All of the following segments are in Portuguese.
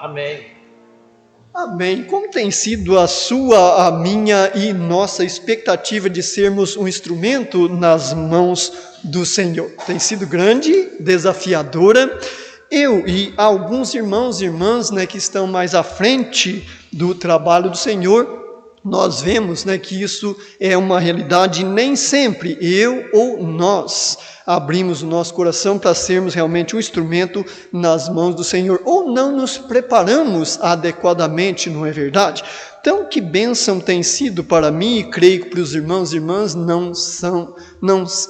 Amém. Amém. Como tem sido a sua, a minha e nossa expectativa de sermos um instrumento nas mãos do Senhor? Tem sido grande, desafiadora. Eu e alguns irmãos e irmãs, que estão mais à frente do trabalho do Senhor, nós vemos, que isso é uma realidade. Nem sempre eu ou nós abrimos o nosso coração para sermos realmente um instrumento nas mãos do Senhor, ou não nos preparamos adequadamente, não é verdade? Então, que bênção tem sido para mim, e creio que para os irmãos e irmãs não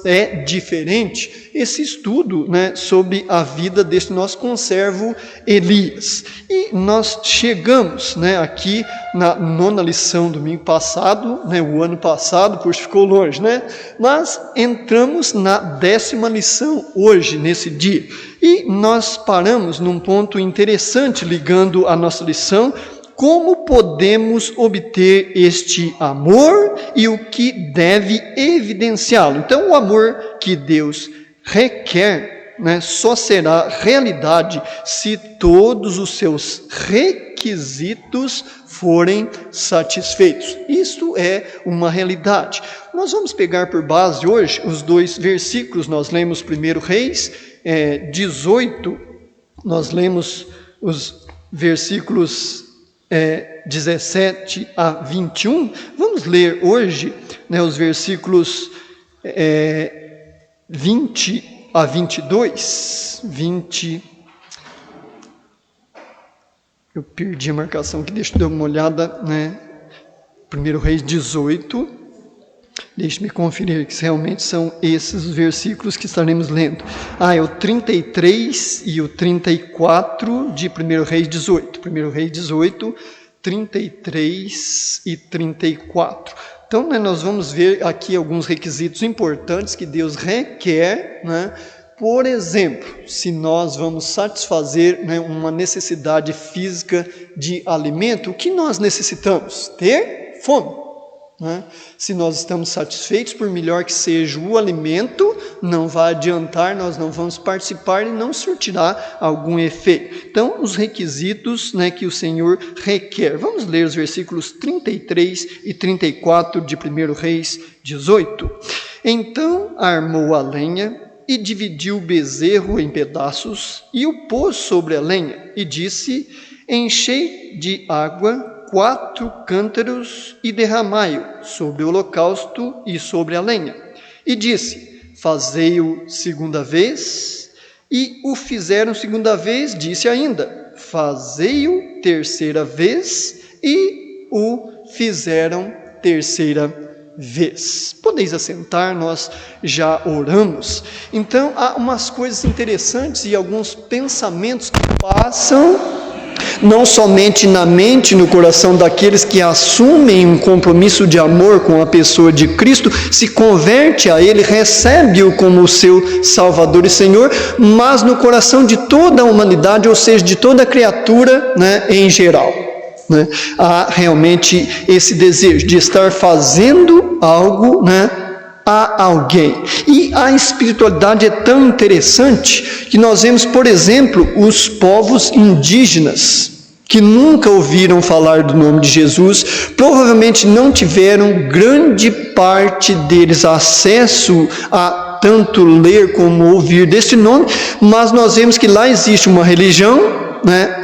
é diferente, esse estudo, sobre a vida deste nosso conservo Elias. E nós chegamos, aqui na 9ª lição, domingo passado, o ano passado, pois ficou longe, mas entramos na 10ª lição hoje, nesse dia. E nós paramos num ponto interessante, ligando a nossa lição: como podemos obter este amor e o que deve evidenciá-lo. Então, o amor que Deus requer, só será realidade se todos os seus requisitos forem satisfeitos. Isso é uma realidade. Nós vamos pegar por base hoje os 2 versículos. Nós lemos 1 Reis 18, nós lemos os versículos 17 a 21, vamos ler hoje os versículos 20 a 22, eu perdi a marcação aqui, deixa eu dar uma olhada, 1 Reis 18, deixe-me conferir que realmente são esses os versículos que estaremos lendo. É o 33 e o 34 de 1 Reis 18. 1 Reis 18, 33 e 34. Então, nós vamos ver aqui alguns requisitos importantes que Deus requer, Por exemplo, se nós vamos satisfazer uma necessidade física de alimento, o que nós necessitamos? Ter fome. Se nós estamos satisfeitos, por melhor que seja o alimento, não vai adiantar, nós não vamos participar e não surtirá algum efeito. Então, os requisitos que o Senhor requer. Vamos ler os versículos 33 e 34 de 1 Reis 18. Então armou a lenha e dividiu o bezerro em pedaços e o pôs sobre a lenha e disse: enchei de água 4 cântaros e derramai-o sobre o holocausto e sobre a lenha. E disse: fazei-o segunda vez. E o fizeram segunda vez. Disse ainda: fazei-o terceira vez. E o fizeram terceira vez. Podeis assentar, nós já oramos. Então, há umas coisas interessantes e alguns pensamentos que passam não somente na mente e no coração daqueles que assumem um compromisso de amor com a pessoa de Cristo, se converte a Ele, recebe-o como o seu Salvador e Senhor, mas no coração de toda a humanidade, ou seja, de toda a criatura, em geral. Há realmente esse desejo de estar fazendo algo, a alguém. E a espiritualidade é tão interessante que nós vemos, por exemplo, os povos indígenas que nunca ouviram falar do nome de Jesus, provavelmente não tiveram, grande parte deles, acesso a tanto ler como ouvir desse nome, mas nós vemos que lá existe uma religião,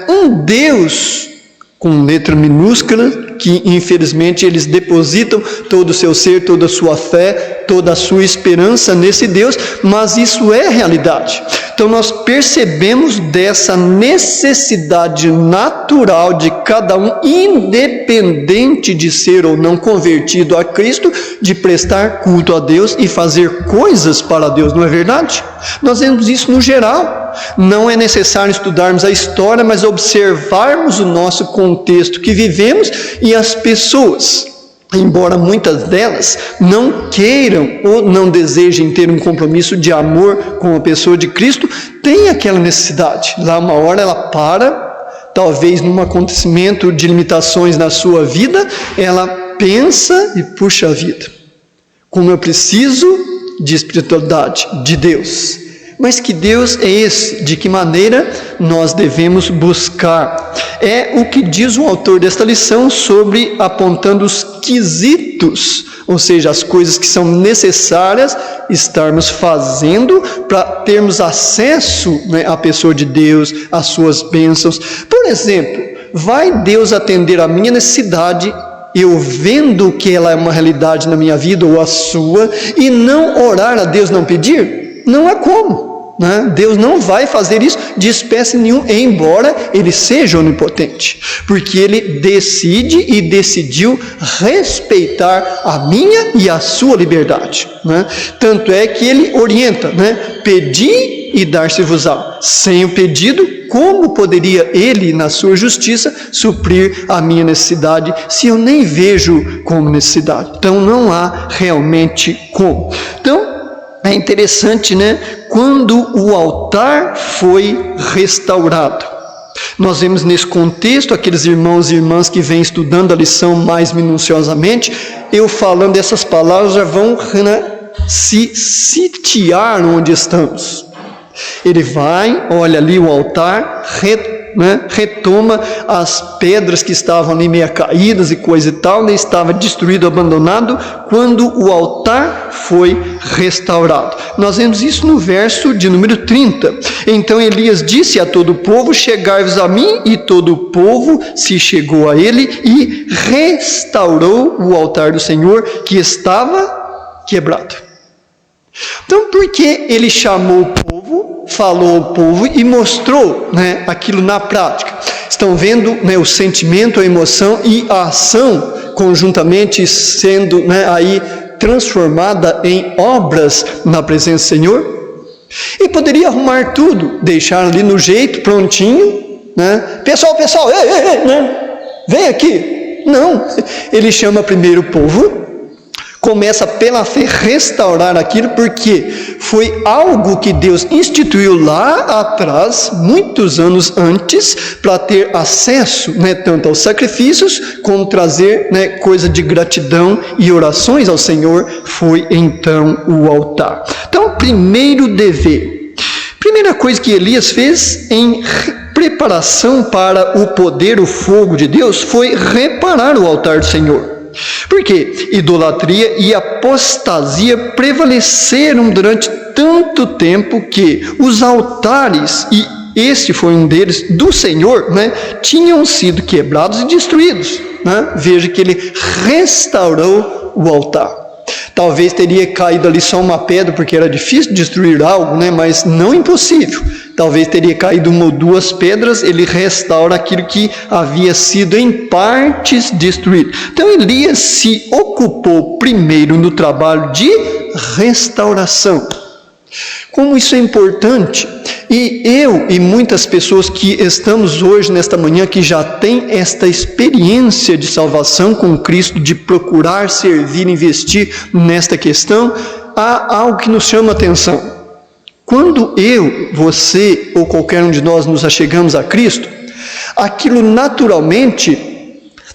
um Deus com letra minúscula, que infelizmente eles depositam todo o seu ser, toda a sua fé, toda a sua esperança nesse Deus, mas isso é realidade. Então nós percebemos dessa necessidade natural de cada um, independente de ser ou não convertido a Cristo, de prestar culto a Deus e fazer coisas para Deus, não é verdade? Nós vemos isso no geral. Não é necessário estudarmos a história, mas observarmos o nosso contexto que vivemos e as pessoas, embora muitas delas não queiram ou não desejem ter um compromisso de amor com a pessoa de Cristo, tem aquela necessidade. Lá uma hora ela para, talvez num acontecimento de limitações na sua vida, ela pensa e puxa a vida. Como eu preciso de espiritualidade, de Deus. Mas que Deus é esse? De que maneira nós devemos buscar? É o que diz o autor desta lição sobre apontando os quesitos, ou seja, as coisas que são necessárias estarmos fazendo para termos acesso, né, à pessoa de Deus, às suas bênçãos. Por exemplo, vai Deus atender a minha necessidade, eu vendo que ela é uma realidade na minha vida ou a sua, e não orar a Deus, não pedir? Não há como, né? Deus não vai fazer isso de espécie nenhuma, embora Ele seja onipotente, porque Ele decide e decidiu respeitar a minha e a sua liberdade, né? Tanto é que Ele orienta, né? Pedi e dar-se-vos-á. Sem o pedido, como poderia Ele, na sua justiça, suprir a minha necessidade, se eu nem vejo como necessidade? Então não há realmente como. Então é interessante, né? Quando o altar foi restaurado, nós vemos nesse contexto aqueles irmãos e irmãs que vêm estudando a lição mais minuciosamente, eu falando essas palavras já vão, né, se sitiar onde estamos. Ele vai, olha ali o altar, retoma as pedras que estavam ali meio caídas e coisa e tal, né? Estava destruído, abandonado, quando o altar foi restaurado. Nós vemos isso no verso de número 30. Então Elias disse a todo o povo: chegai-vos a mim, e todo o povo se chegou a ele e restaurou o altar do Senhor que estava quebrado. Então, por que ele chamou o povo, falou ao povo e mostrou, né, aquilo na prática? Estão vendo, né, o sentimento, a emoção e a ação conjuntamente sendo, né, aí transformada em obras na presença do Senhor? Ele poderia arrumar tudo, deixar ali no jeito, prontinho, né? Pessoal, ei, né? Vem aqui. Não, ele chama primeiro o povo, começa pela fé restaurar aquilo, porque foi algo que Deus instituiu lá atrás, muitos anos antes, para ter acesso, né, tanto aos sacrifícios, como trazer, né, coisa de gratidão e orações ao Senhor, foi então o altar. Então, primeiro dever, primeira coisa que Elias fez em preparação para o poder, o fogo de Deus, foi reparar o altar do Senhor. Porque idolatria e apostasia prevaleceram durante tanto tempo que os altares, e este foi um deles, do Senhor, né, tinham sido quebrados e destruídos, né? Veja que ele restaurou o altar. Talvez teria caído ali só uma pedra, porque era difícil destruir algo, né? Mas não impossível. Talvez teria caído uma ou duas pedras, ele restaura aquilo que havia sido em partes destruído. Então Elias se ocupou primeiro no trabalho de restauração. Como isso é importante, e eu e muitas pessoas que estamos hoje, nesta manhã, que já têm esta experiência de salvação com Cristo, de procurar servir, investir nesta questão, há algo que nos chama a atenção. Quando eu, você ou qualquer um de nós nos achegamos a Cristo, aquilo naturalmente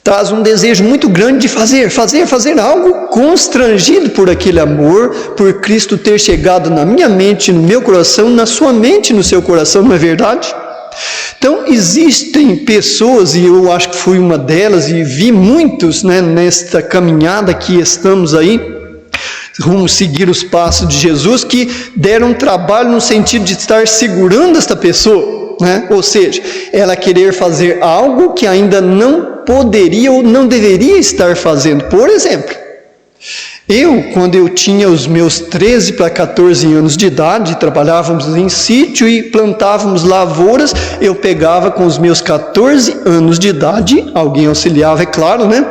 traz um desejo muito grande de fazer algo, constrangido por aquele amor, por Cristo ter chegado na minha mente, no meu coração, na sua mente, no seu coração, não é verdade? Então existem pessoas, e eu acho que fui uma delas, e vi muitos, né, nesta caminhada que estamos aí, rumo seguir os passos de Jesus, que deram trabalho no sentido de estar segurando esta pessoa, né? Ou seja, ela querer fazer algo que ainda não poderia ou não deveria estar fazendo. Por exemplo, quando eu tinha os meus 13 para 14 anos de idade, trabalhávamos em sítio e plantávamos lavouras, eu pegava com os meus 14 anos de idade, alguém auxiliava, é claro, né?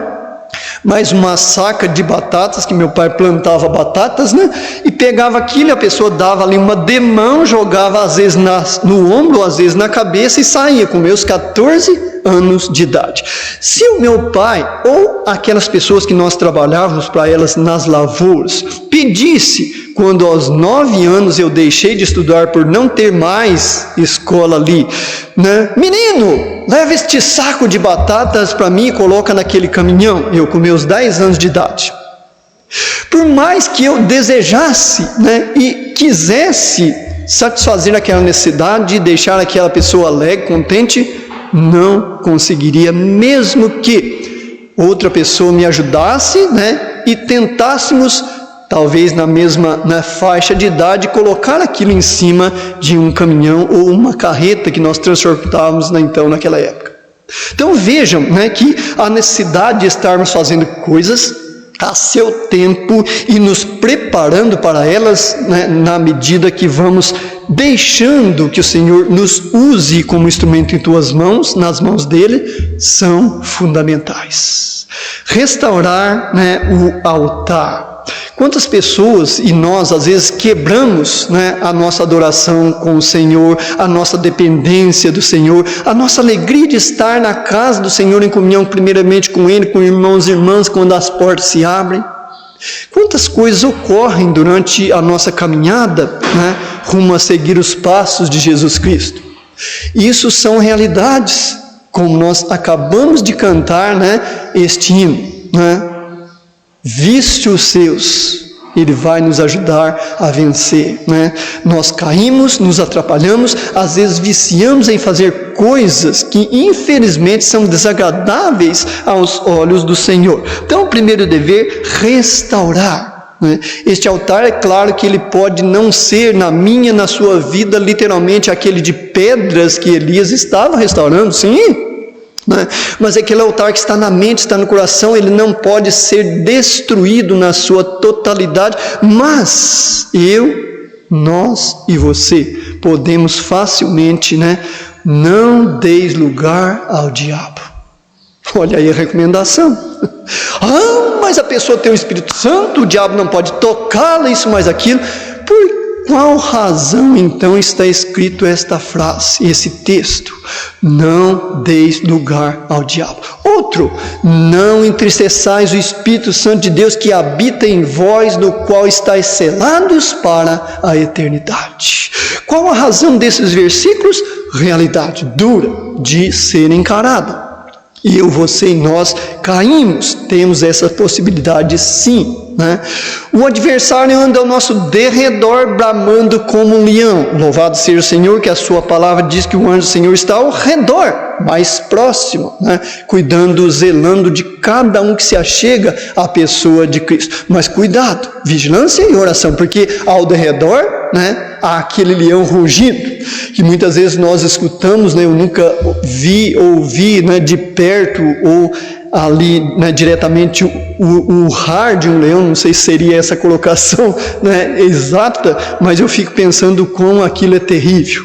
Mais uma saca de batatas, que meu pai plantava batatas, né? E pegava aquilo, a pessoa dava ali uma demão, jogava às vezes no ombro, às vezes na cabeça, e saía com meus 14 anos de idade. Se o meu pai, ou aquelas pessoas que nós trabalhávamos para elas nas lavouras, pedisse, quando aos 9 anos eu deixei de estudar por não ter mais escola ali, né? Menino, leva este saco de batatas para mim e coloca naquele caminhão. Eu com meus 10 anos de idade. Por mais que eu desejasse, né, e quisesse satisfazer aquela necessidade, deixar aquela pessoa alegre, contente, não conseguiria, mesmo que outra pessoa me ajudasse, né, e tentássemos, talvez na mesma faixa de idade, colocar aquilo em cima de um caminhão ou uma carreta que nós transportávamos naquela época. Então vejam, né, que a necessidade de estarmos fazendo coisas a seu tempo e nos preparando para elas, né, na medida que vamos deixando que o Senhor nos use como instrumento em tuas mãos, nas mãos dele, são fundamentais. Restaurar, né, o altar. Quantas pessoas e nós às vezes quebramos, né, a nossa adoração com o Senhor, a nossa dependência do Senhor, a nossa alegria de estar na casa do Senhor em comunhão primeiramente com Ele, com irmãos e irmãs, quando as portas se abrem. Quantas coisas ocorrem durante a nossa caminhada, né, rumo a seguir os passos de Jesus Cristo. Isso são realidades, como nós acabamos de cantar, né, este hino, né? Viste os seus, Ele vai nos ajudar a vencer, né? Nós caímos, nos atrapalhamos, às vezes viciamos em fazer coisas que infelizmente são desagradáveis aos olhos do Senhor. Então o primeiro dever, restaurar, né? Este altar, é claro que ele pode não ser na sua vida literalmente aquele de pedras que Elias estava restaurando, sim, né? Mas aquele altar que está na mente, está no coração, ele não pode ser destruído na sua totalidade, mas nós e você podemos facilmente, né, não deis lugar ao diabo. Olha aí a recomendação. Mas a pessoa tem o Espírito Santo, o diabo não pode tocá-la, isso mais aquilo. Por qual razão então está escrito esta frase, esse texto? Não deis lugar ao diabo. Outro, não entristeçais o Espírito Santo de Deus que habita em vós, no qual estáis selados para a eternidade. Qual a razão desses versículos? Realidade dura de ser encarada. Eu, você e nós caímos, temos essa possibilidade sim, né? O adversário anda ao nosso derredor, bramando como um leão. Louvado seja o Senhor, que a sua palavra diz que o anjo do Senhor está ao redor, mais próximo, né? Cuidando, zelando de cada um que se achega à pessoa de Cristo. Mas cuidado, vigilância e oração, porque ao derredor, né, há aquele leão rugindo, que muitas vezes nós escutamos, né? Eu nunca ouvi, né, de perto ou ali, né, diretamente o rar de um leão, não sei se seria essa colocação, né, exata, mas eu fico pensando como aquilo é terrível.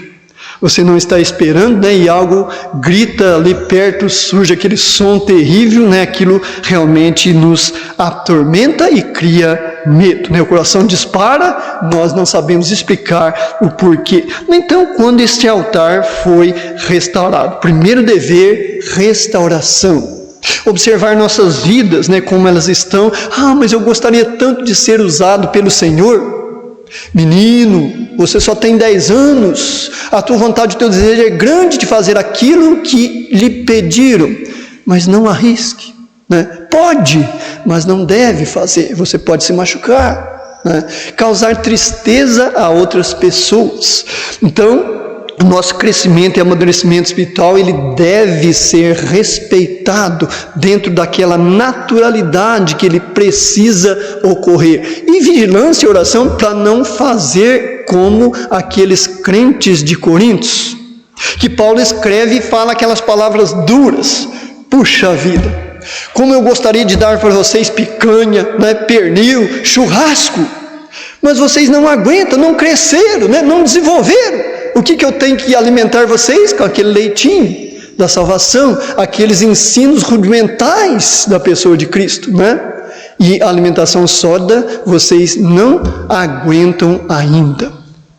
Você não está esperando, né, e algo grita ali perto, surge aquele som terrível, né, aquilo realmente nos atormenta e cria medo, né, o coração dispara, nós não sabemos explicar o porquê. Então, quando este altar foi restaurado, primeiro dever, restauração. Observar nossas vidas, né, como elas estão. Mas eu gostaria tanto de ser usado pelo Senhor. Menino, você só tem 10 anos, a tua vontade, o teu desejo é grande de fazer aquilo que lhe pediram, mas não arrisque, né? Pode, mas não deve fazer, você pode se machucar, né? Causar tristeza a outras pessoas. Então, o nosso crescimento e amadurecimento espiritual, ele deve ser respeitado dentro daquela naturalidade que ele precisa ocorrer. E vigilância e oração para não fazer como aqueles crentes de Coríntios, que Paulo escreve e fala aquelas palavras duras. Puxa vida, como eu gostaria de dar para vocês picanha, né, pernil, churrasco, mas vocês não aguentam, não cresceram, né, não desenvolveram. O que eu tenho que alimentar vocês? Com aquele leitinho da salvação, aqueles ensinos rudimentares da pessoa de Cristo, né? E a alimentação sólida vocês não aguentam ainda.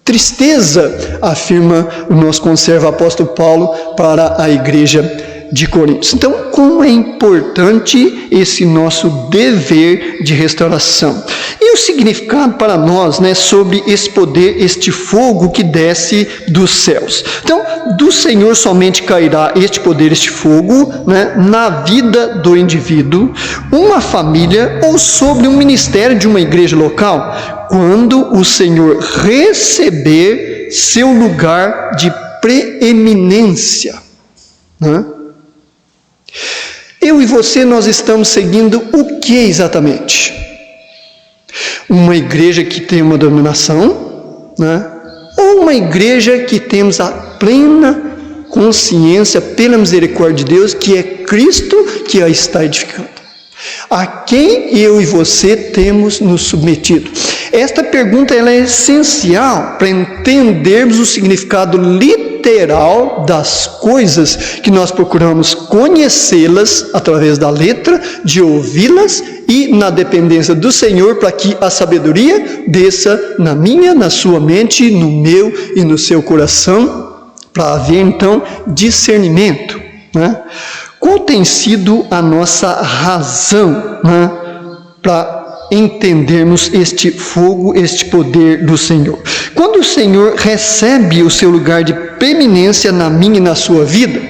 Tristeza, afirma o nosso conserva apóstolo Paulo para a igreja de Coríntios. Então, como é importante esse nosso dever de restauração. E o significado para nós, né, sobre esse poder, este fogo que desce dos céus. Então, do Senhor somente cairá este poder, este fogo, né, na vida do indivíduo, uma família ou sobre um ministério de uma igreja local, quando o Senhor receber seu lugar de preeminência. Né? Eu e você, nós estamos seguindo o que exatamente? Uma igreja que tem uma dominação, né? Ou uma igreja que temos a plena consciência, pela misericórdia de Deus, que é Cristo que a está edificando? A quem eu e você temos nos submetido? Esta pergunta ela é essencial para entendermos o significado literal das coisas que nós procuramos conhecê-las através da letra, de ouvi-las e na dependência do Senhor, para que a sabedoria desça na minha, na sua mente, no meu e no seu coração, para haver então discernimento, né? Qual tem sido a nossa razão, né, para entendermos este fogo, este poder do Senhor? Quando o Senhor recebe o seu lugar de preeminência na minha e na sua vida,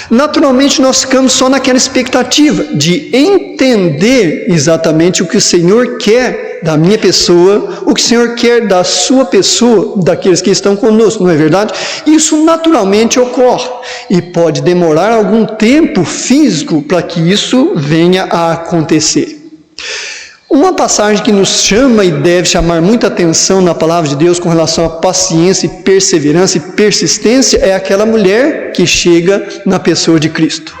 naturalmente nós ficamos só naquela expectativa de entender exatamente o que o Senhor quer da minha pessoa, o que o Senhor quer da sua pessoa, daqueles que estão conosco, não é verdade? Isso naturalmente ocorre e pode demorar algum tempo físico para que isso venha a acontecer. Uma passagem que nos chama e deve chamar muita atenção na palavra de Deus com relação à paciência e perseverança e persistência é aquela mulher que chega na pessoa de Cristo.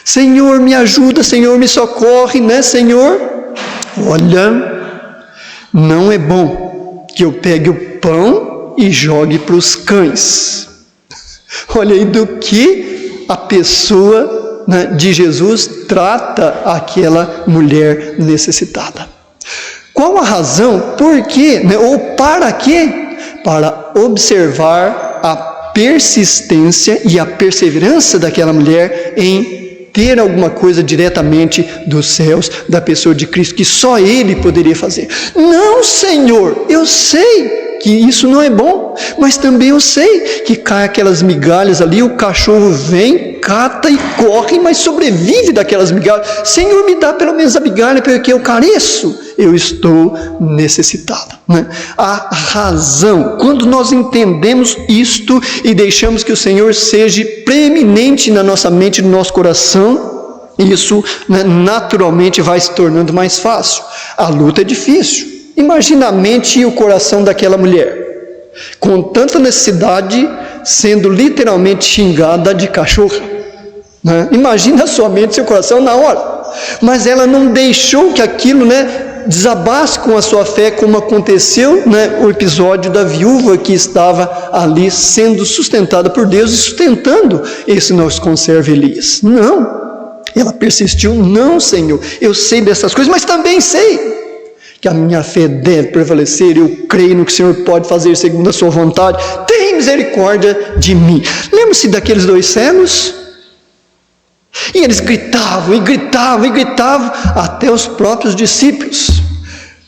Senhor, me ajuda, Senhor, me socorre, né, Senhor? Olha, não é bom que eu pegue o pão e jogue para os cães. Olha aí do que a pessoa, né, de Jesus trata aquela mulher necessitada. Qual a razão? Por quê? Né? Ou para quê? Para observar a persistência e a perseverança daquela mulher em ter alguma coisa diretamente dos céus, da pessoa de Cristo, que só Ele poderia fazer. Não, Senhor, eu sei que isso não é bom, mas também eu sei que cai aquelas migalhas ali, o cachorro vem, cata e corre, mas sobrevive daquelas migalhas. Senhor, me dá pelo menos a migalha, porque eu careço, eu estou necessitada, né? A razão, quando nós entendemos isto e deixamos que o Senhor seja preeminente na nossa mente e no nosso coração, isso, né, naturalmente vai se tornando mais fácil. A luta é difícil. Imagina a mente e o coração daquela mulher, com tanta necessidade, sendo literalmente xingada de cachorra, né? Imagina a sua mente e seu coração na hora, mas ela não deixou que aquilo, né, desabasse com a sua fé, como aconteceu, né, o episódio da viúva que estava ali sendo sustentada por Deus e sustentando esse nosso conservo Elias. Não, ela persistiu. Não, Senhor, eu sei dessas coisas, mas também sei que a minha fé deve prevalecer, eu creio no que o Senhor pode fazer segundo a sua vontade, tem misericórdia de mim. Lembra-se daqueles dois cegos? E eles gritavam, e gritavam, e gritavam, até os próprios discípulos: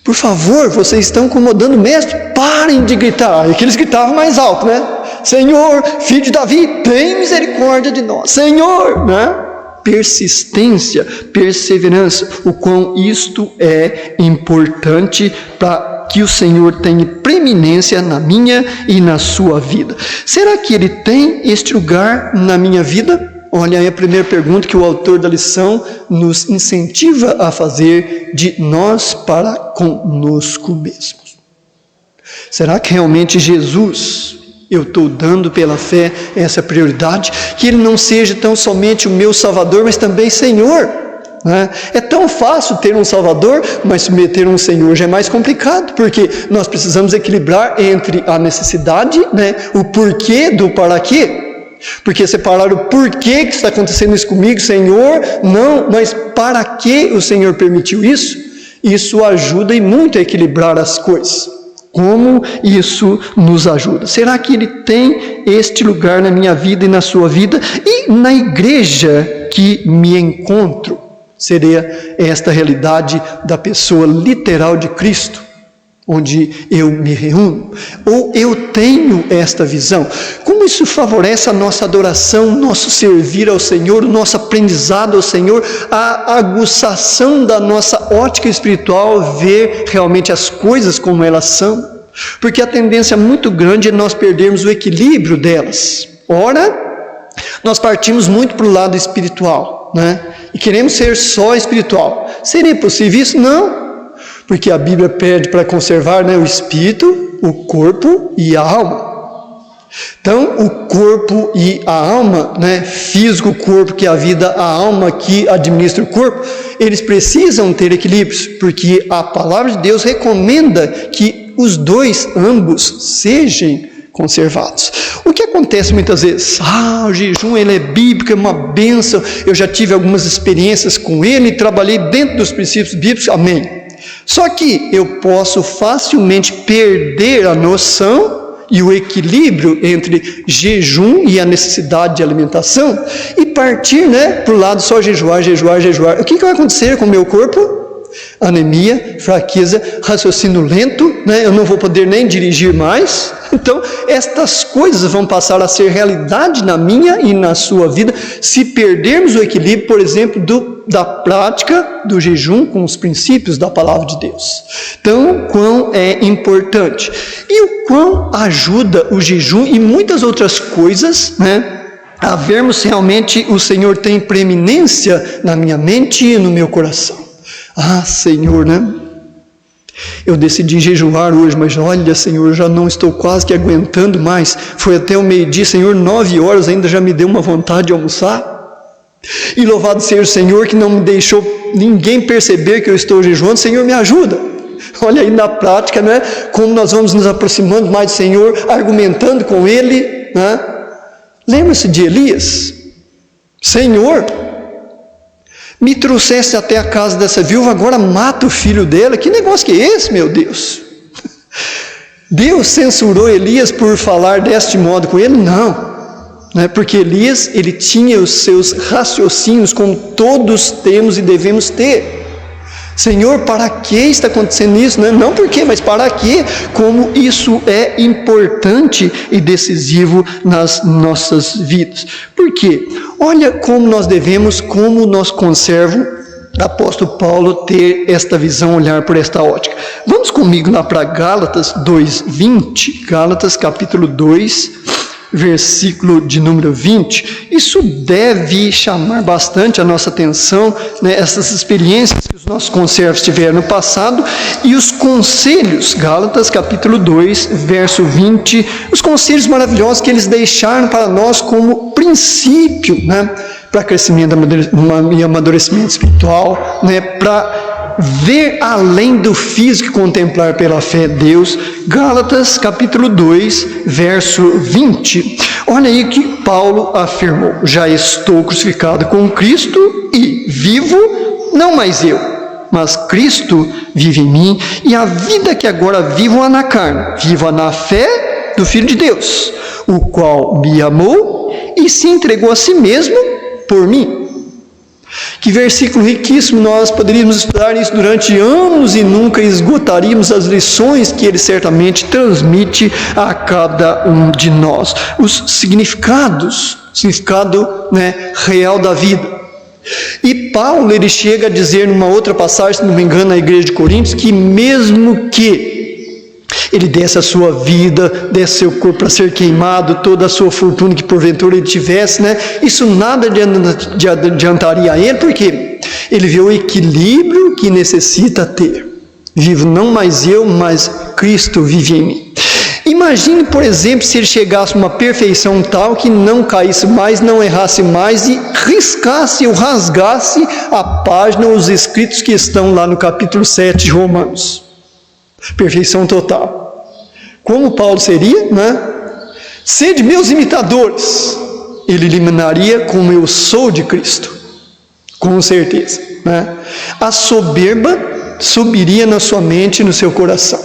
por favor, vocês estão incomodando o mestre, parem de gritar. E que eles gritavam mais alto, né? Senhor, filho de Davi, tem misericórdia de nós. Senhor, né? Persistência, perseverança, o quão isto é importante para que o Senhor tenha preeminência na minha e na sua vida. Será que Ele tem este lugar na minha vida? Olha aí a primeira pergunta que o autor da lição nos incentiva a fazer de nós para conosco mesmos. Será que realmente Jesus, eu estou dando pela fé essa prioridade, que Ele não seja tão somente o meu Salvador, mas também Senhor, né? É tão fácil ter um Salvador, mas submeter um Senhor já é mais complicado, porque nós precisamos equilibrar entre a necessidade, né, o porquê do para quê. Porque separar o porquê que está acontecendo isso comigo, Senhor, não, mas para que o Senhor permitiu isso? Isso ajuda e muito a equilibrar as coisas. Como isso nos ajuda? Será que Ele tem este lugar na minha vida e na sua vida? E na igreja que me encontro? Seria esta realidade da pessoa literal de Cristo, onde eu me reúno? Ou eu tenho esta visão? Como isso favorece a nossa adoração, nosso servir ao Senhor, o nosso aprendizado ao Senhor, a aguçação da nossa ótica espiritual, ver realmente as coisas como elas são? Porque a tendência muito grande é nós perdermos o equilíbrio delas. Ora, nós partimos muito para o lado espiritual, né? E queremos ser só espiritual. Seria possível isso? Não. Porque a Bíblia pede para conservar, né, o espírito, o corpo e a alma. Então, o corpo e a alma, né, físico, o corpo que é a vida, a alma que administra o corpo, eles precisam ter equilíbrios, porque a palavra de Deus recomenda que os dois, ambos, sejam conservados. O que acontece muitas vezes? O jejum ele é bíblico, é uma bênção, eu já tive algumas experiências com ele, trabalhei dentro dos princípios bíblicos, amém. Só que eu posso facilmente perder a noção e o equilíbrio entre jejum e a necessidade de alimentação e partir, né, para o lado só jejuar. O que vai acontecer com o meu corpo? Anemia, fraqueza, raciocínio lento, né? Eu não vou poder nem dirigir mais. Então, estas coisas vão passar a ser realidade na minha e na sua vida se perdermos o equilíbrio, por exemplo, da prática do jejum com os princípios da palavra de Deus. Então, quão é importante. E o quão ajuda o jejum e muitas outras coisas, né, a vermos realmente o Senhor tem preeminência na minha mente e no meu coração. Senhor, né? Eu decidi jejuar hoje, mas olha, Senhor, eu já não estou quase que aguentando mais. Foi até o meio-dia, Senhor, 9 horas, ainda já me deu uma vontade de almoçar. E louvado seja o Senhor que não me deixou ninguém perceber que eu estou jejuando. Senhor, me ajuda. Olha aí na prática, né? Como nós vamos nos aproximando mais do Senhor, argumentando com Ele, né? Lembra-se de Elias? Senhor, me trouxeste até a casa dessa viúva, agora mata o filho dela. Que negócio que é esse, meu Deus? Deus censurou Elias por falar deste modo com ele? Não. Porque Elias, ele tinha os seus raciocínios, como todos temos e devemos ter. Senhor, para que está acontecendo isso? Não por quê, mas para quê? Como isso é importante e decisivo nas nossas vidas. Por quê? Olha como nós devemos, como nós conservo, apóstolo Paulo, ter esta visão, olhar por esta ótica. Vamos comigo lá para Gálatas 2:20, Gálatas capítulo 2, versículo de número 20, isso deve chamar bastante a nossa atenção, né, essas experiências que os nossos conservos tiveram no passado e os conselhos, Gálatas capítulo 2, verso 20, os conselhos maravilhosos que eles deixaram para nós como princípio, né, para crescimento e amadurecimento espiritual, né, para ver além do físico e contemplar pela fé Deus. Gálatas capítulo 2, verso 20. Olha aí que Paulo afirmou: já estou crucificado com Cristo e vivo, não mais eu, mas Cristo vive em mim, e a vida que agora vivo na carne, vivo na fé do Filho de Deus, o qual me amou e se entregou a si mesmo por mim. Que versículo riquíssimo, nós poderíamos estudar isso durante anos e nunca esgotaríamos as lições que ele certamente transmite a cada um de nós. Os significado, né, real da vida. E Paulo, ele chega a dizer numa outra passagem, se não me engano, na igreja de Coríntios, que mesmo que ele desse a sua vida, desse seu corpo para ser queimado, toda a sua fortuna que porventura ele tivesse, né? Isso nada adiantaria a ele, porque ele vê o equilíbrio que necessita ter. Vivo não mais eu, mas Cristo vive em mim. Imagine, por exemplo, se ele chegasse a uma perfeição tal que não caísse mais, não errasse mais e riscasse ou rasgasse a página, os escritos que estão lá no capítulo 7 de Romanos. Perfeição total. Como Paulo seria, né? Sede meus imitadores. Ele eliminaria como eu sou de Cristo. Com certeza, né? A soberba subiria na sua mente e no seu coração.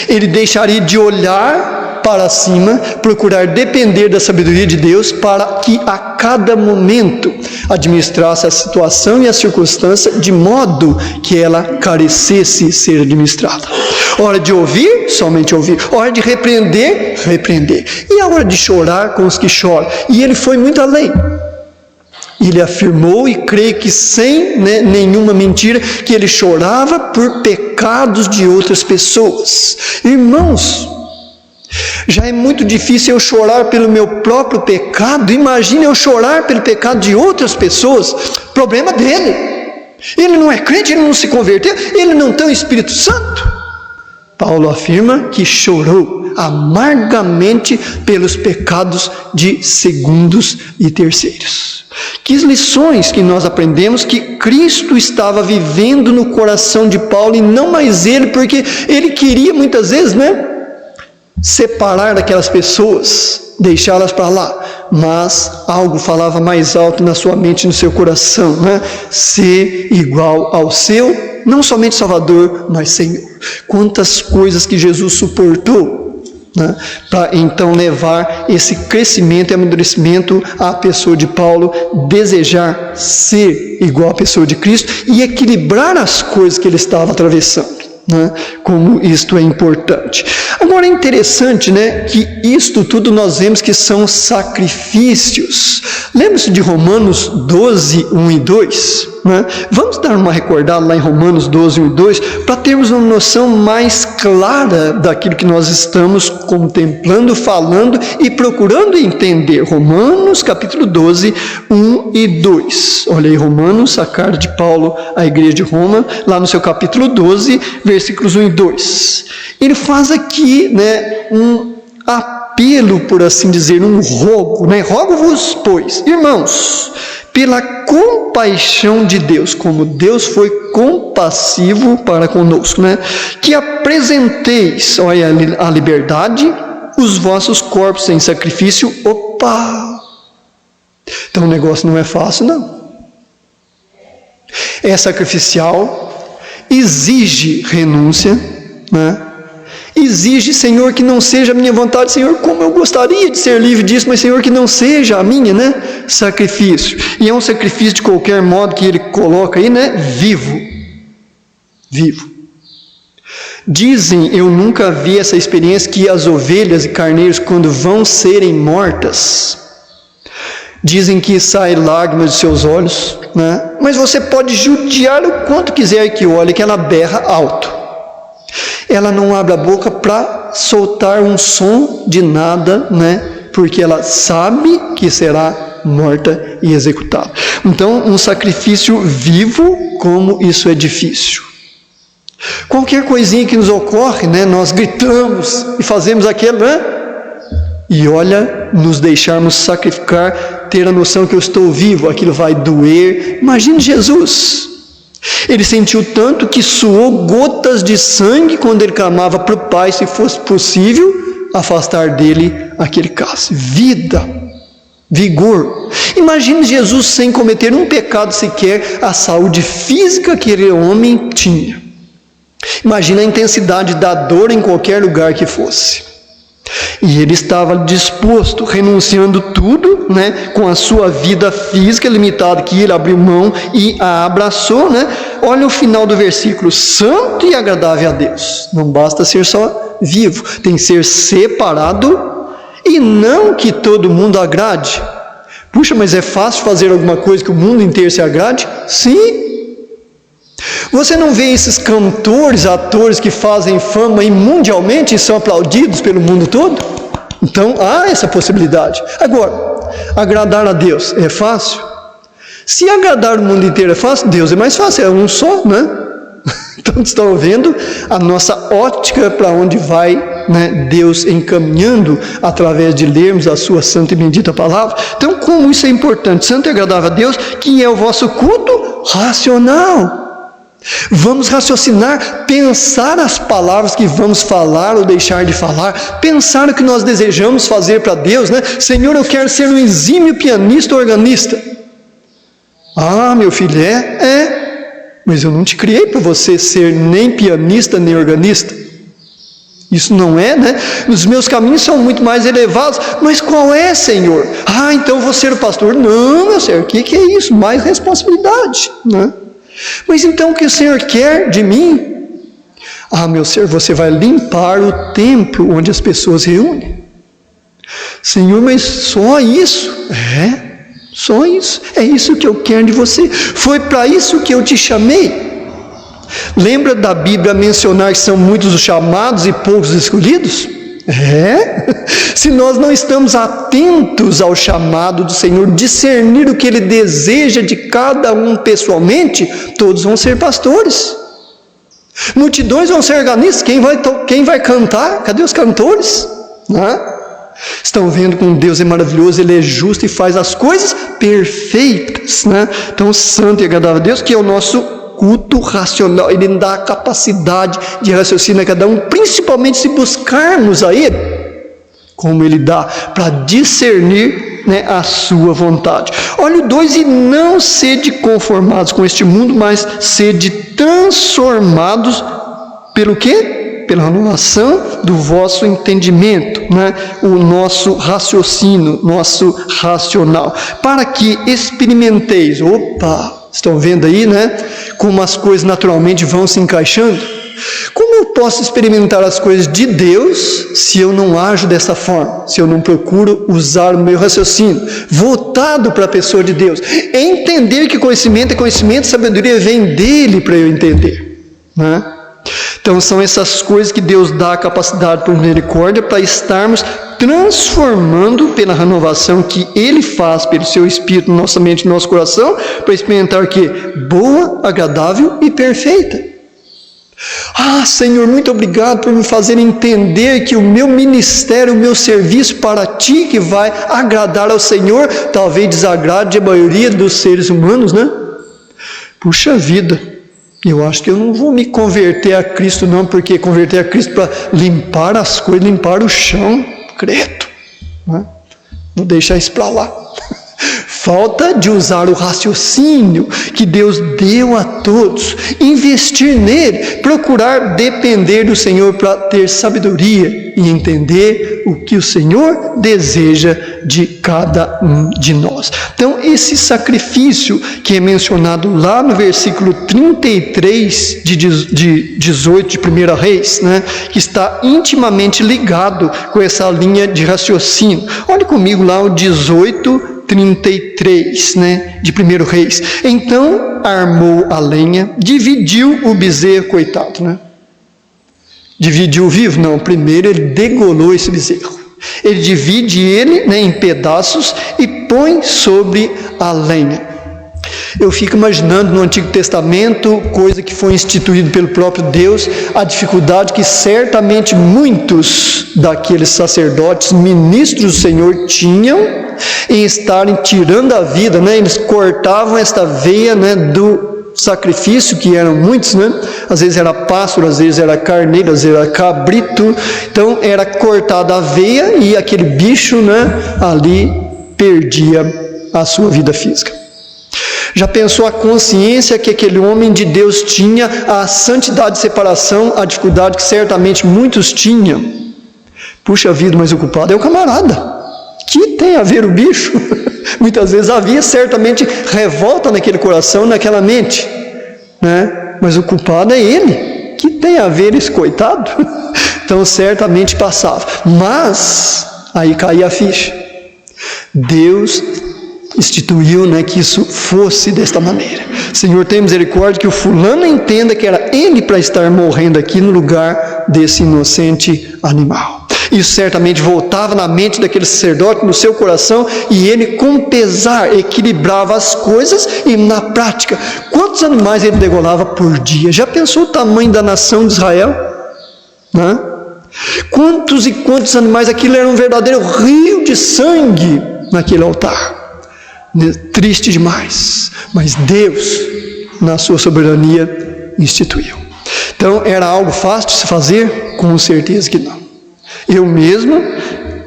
Ele deixaria de olhar para cima, procurar depender da sabedoria de Deus para que a cada momento administrasse a situação e a circunstância de modo que ela carecesse ser administrada. Hora de ouvir, somente ouvir. Hora de repreender, repreender. E a hora de chorar com os que choram. E ele foi muito além. Ele afirmou, e creio que sem nenhuma mentira, que ele chorava por pecados de outras pessoas. Irmãos, já é muito difícil eu chorar pelo meu próprio pecado, imagine eu chorar pelo pecado de outras pessoas. Problema dele. Ele não é crente, ele não se converteu, ele não tem o Espírito Santo. Paulo afirma que chorou amargamente pelos pecados de segundos e terceiros. Que lições que nós aprendemos que Cristo estava vivendo no coração de Paulo e não mais ele, porque ele queria muitas vezes, separar daquelas pessoas, deixá-las para lá, mas algo falava mais alto na sua mente e no seu coração, ser igual ao seu, não somente Salvador, mas Senhor. Quantas coisas que Jesus suportou, para então levar esse crescimento e amadurecimento à pessoa de Paulo, desejar ser igual à pessoa de Cristo e equilibrar as coisas que ele estava atravessando. Como isto é importante. Agora é interessante, que isto tudo nós vemos que são sacrifícios. Lembre-se de Romanos 12, 1 e 2. Vamos dar uma recordada lá em Romanos 12, 1 e 2, para termos uma noção mais clara daquilo que nós estamos contemplando, falando e procurando entender. Romanos capítulo 12, 1 e 2. Olha aí, Romanos, a carta de Paulo à igreja de Roma, lá no seu capítulo 12, versículos 1 e 2. Ele faz aqui um apelo, por assim dizer, um rogo. Rogo-vos, pois, irmãos, pela compaixão de Deus, como Deus foi compassivo para conosco, que apresenteis, olha, a liberdade, os vossos corpos em sacrifício. Opa! Então o negócio não é fácil, não. É sacrificial, exige renúncia, exige, Senhor, que não seja a minha vontade, Senhor, como eu gostaria de ser livre disso, mas, Senhor, que não seja a minha, sacrifício. E é um sacrifício de qualquer modo que ele coloca aí, vivo. Dizem, eu nunca vi essa experiência, que as ovelhas e carneiros, quando vão serem mortas, dizem que saem lágrimas de seus olhos, mas você pode judiar o quanto quiser que olhe, que ela berra alto. Ela não abre a boca para soltar um som de nada, porque ela sabe que será morta e executada. Então, um sacrifício vivo, como isso é difícil. Qualquer coisinha que nos ocorre, nós gritamos e fazemos aquilo, e olha, nos deixarmos sacrificar, ter a noção que eu estou vivo, aquilo vai doer. Imagine Jesus. Ele sentiu tanto que suou gotas de sangue quando ele clamava para o Pai, se fosse possível, afastar dele aquele cálice. Vida, vigor. Imagine Jesus sem cometer um pecado sequer, a saúde física que aquele homem tinha. Imagine a intensidade da dor em qualquer lugar que fosse. E ele estava disposto, renunciando tudo, com a sua vida física limitada, que ele abriu mão e a abraçou, Olha o final do versículo: santo e agradável a Deus. Não basta ser só vivo, tem que ser separado, e não que todo mundo agrade. Puxa, mas é fácil fazer alguma coisa que o mundo inteiro se agrade? Sim. Você não vê esses cantores, atores que fazem fama e mundialmente são aplaudidos pelo mundo todo? Então há essa possibilidade. Agora, agradar a Deus é fácil? Se agradar o mundo inteiro é fácil, Deus é mais fácil, é um só, Então estão vendo a nossa ótica para onde vai, Deus encaminhando através de lermos a sua santa e bendita palavra. Então, como isso é importante, santo e agradável a Deus, que é o vosso culto racional. Vamos raciocinar, pensar as palavras que vamos falar ou deixar de falar, pensar o que nós desejamos fazer para Deus, Senhor, eu quero ser um exímio pianista ou organista. Ah, meu filho, mas eu não te criei para você ser nem pianista nem organista. Isso não é, Os meus caminhos são muito mais elevados. Mas qual é, Senhor? Ah, então vou ser o pastor. Não, meu Senhor, o que é isso? Mais responsabilidade, Mas então o que o Senhor quer de mim? Ah, meu Senhor, você vai limpar o templo onde as pessoas se reúnem. Senhor, mas só isso? Só isso. É isso que eu quero de você. Foi para isso que eu te chamei. Lembra da Bíblia mencionar que são muitos os chamados e poucos os escolhidos? Se nós não estamos atentos ao chamado do Senhor, discernir o que Ele deseja de cada um pessoalmente, todos vão ser pastores. Multidões vão ser organistas. Quem vai cantar? Cadê os cantores? Estão vendo como Deus é maravilhoso, Ele é justo e faz as coisas perfeitas, Então, santo e agradável a Deus, que é o nosso culto racional. Ele dá a capacidade de raciocínio a cada um, principalmente se buscarmos a Ele, como Ele dá, para discernir a sua vontade. Olha o 2, e não sede conformados com este mundo, mas sede transformados pelo quê? Pela renovação do vosso entendimento, o nosso raciocínio, nosso racional, para que experimenteis. Estão vendo aí, como as coisas naturalmente vão se encaixando? Como eu posso experimentar as coisas de Deus se eu não ajo dessa forma? Se eu não procuro usar o meu raciocínio voltado para a pessoa de Deus? Entender que conhecimento é conhecimento, sabedoria vem dele para eu entender, Então são essas coisas que Deus dá a capacidade por misericórdia para estarmos transformando pela renovação que Ele faz pelo Seu Espírito, nossa mente e nosso coração, para experimentar o quê? Boa, agradável e perfeita. Senhor, muito obrigado por me fazer entender que o meu ministério, o meu serviço para Ti, que vai agradar ao Senhor, talvez desagrade a maioria dos seres humanos, Puxa vida, eu acho que eu não vou me converter a Cristo não, porque converter a Cristo para limpar as coisas, limpar o chão, credo, vou deixar isso para lá. Falta de usar o raciocínio que Deus deu a todos, investir nele, procurar depender do Senhor para ter sabedoria e entender o que o Senhor deseja de cada um de nós. Então, esse sacrifício que é mencionado lá no versículo 33 de 18 de 1 Reis, que está intimamente ligado com essa linha de raciocínio. Olhe comigo lá o 18:33, de 1 Reis. Então armou a lenha, dividiu o bezerro, coitado, Dividiu o vivo? Não, primeiro ele degolou esse bezerro. Ele divide ele em pedaços e põe sobre a lenha. Eu fico imaginando no Antigo Testamento, coisa que foi instituída pelo próprio Deus, a dificuldade que certamente muitos daqueles sacerdotes, ministros do Senhor, tinham em estarem tirando a vida, eles cortavam esta veia, do sacrifício, que eram muitos, às vezes era pássaro, às vezes era carneiro, às vezes era cabrito, então era cortada a veia e aquele bicho, ali perdia a sua vida física. Já pensou a consciência que aquele homem de Deus tinha, a santidade de separação, a dificuldade que certamente muitos tinham? Puxa vida, mas o culpado é o camarada. Que tem a ver o bicho? Muitas vezes havia certamente revolta naquele coração, naquela mente, mas o culpado é ele. Que tem a ver esse coitado? Então certamente passava, mas aí caía a ficha. Deus instituiu, que isso fosse desta maneira. Senhor, tem misericórdia que o fulano entenda que era ele para estar morrendo aqui no lugar desse inocente animal. Isso certamente voltava na mente daquele sacerdote, no seu coração, e ele com pesar equilibrava as coisas, e na prática, quantos animais ele degolava por dia? Já pensou o tamanho da nação de Israel? Quantos e quantos animais? Aquilo era um verdadeiro rio de sangue naquele altar. Triste demais, mas Deus, na sua soberania, instituiu. Então, era algo fácil de se fazer? Com certeza que não. Eu mesmo,